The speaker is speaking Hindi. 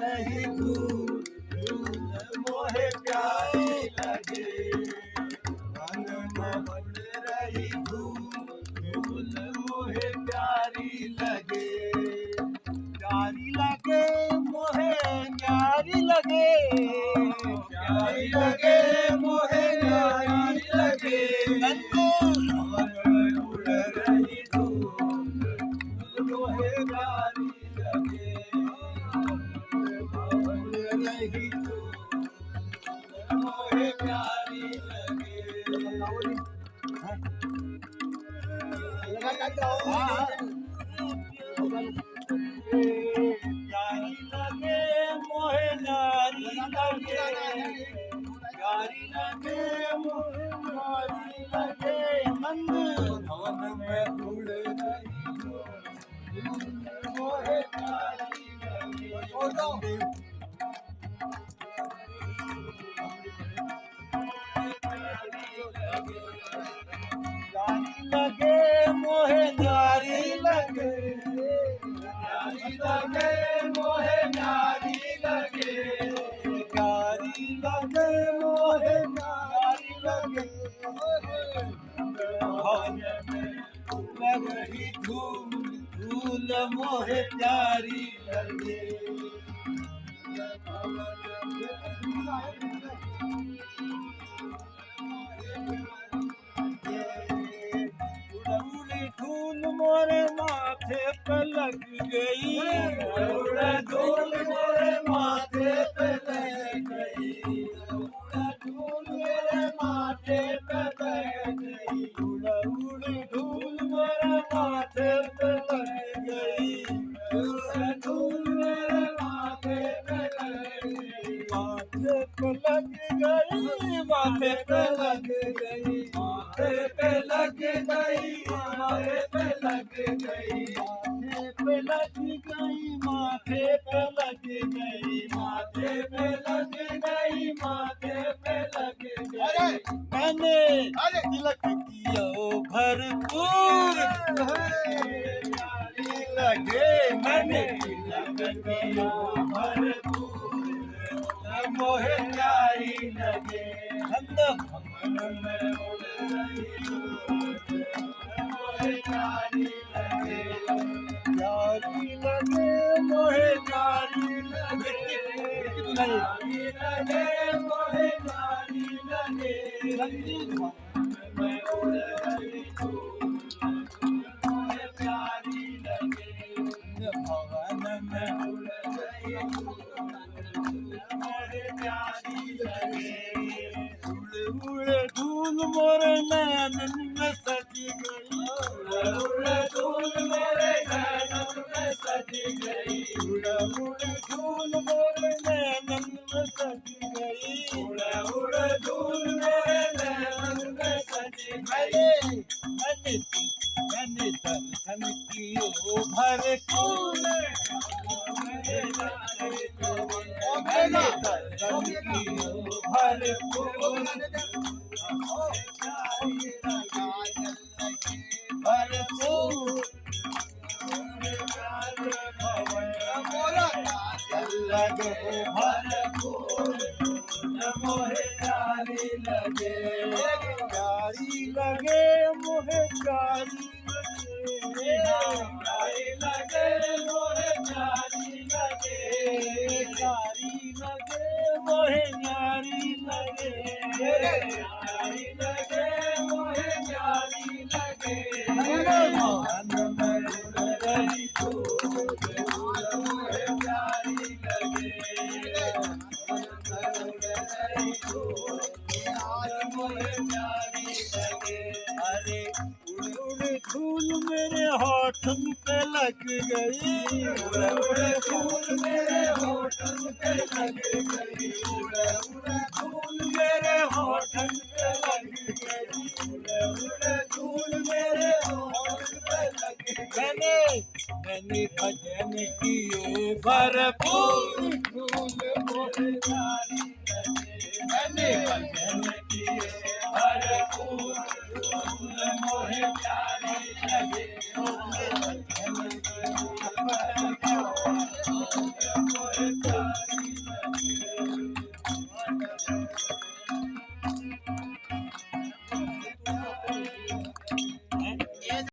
रही धूल धूल मोहे प्यारी लगे मन में उड़ रही धूल धूल मोहे प्यारी लगे प्यारी लगे मोहे प्यारी लगे प्यारी लगे मोहे प्यारी लगे उड़ रही धूल मोहे प्यारी लगे उड़ रही धूल मोहे प्यारी लगे प्यारी लगे मोहे नारी लगे प्यारी लगे मोहे नारी लगे नंद भवन में उड़ रही मोहे प्यारी लगे प्यारी लगे मोहे नारी लगे प्यारी लगे मोहे नारी लगे प्यारी लगे मोहे नारी लगे भवन में लग रही धूल धूल मोहे प्यारी लगे धूल मोरे माथे पे लग गई धूल मोरे माथे पे लग गई धूल मेरे माथे पे लग गई धूल मेरे माथे पे लग गई धूल मेरे माथे पे लग गई माथे पे लग गई माथे पे लग गई माथे पे लग गई माथे पे लग गई माथे पे लग गई माथे पे लग गई माथे पे लग गई माथे पे लग गई मैंने तिलक किया भरपूर प्यारी लगे मैंने तिलक किया भरपूर मोहे प्यारी लगे नंद भवन में उड़ रही मोहे प्यारी लगे प्यारी लगे मोहे प्यारी लगे प्यारी लगे मोहे प्यारी लगे भवन में उड़ रही मोहे प्यारी लगे भवन में उड़ रही मोहे प्यारी लगे उड़ धूल मोरे नैनन में सज गई उड़ धूल मोरे नैनन में सज गई उड़ धूल मोरे नैनन में सज गई उड़ धूल मोरे नैनन में सज गई मैंने दर्शन कियो भरपूर मैंने दर्शन कियो भरपूर भरपूर लगे भरपूर मोहे प्यारी लगे प्यारी लगे मोहे प्यारी प्यारी लगे मोहे प्यारी लगे प्यारी लगे मोहे प्यारी लगे प्यारी लगे मोहे प्यारी लगे मन में उड़ रही धूल मोहे प्यारी लगे मोहे प्यारी लगे अरे उड़ धूल मेरे होठन पे लग गई उड़ धूल मेरे होठन पे लग गई उड़ धूल मेरे होठन पे लग गई उड़ धूल मेरे होठन पे लग गई मैंने भजन कियो भरपूर धूल मोहे प्यारी लगे मैंने भजन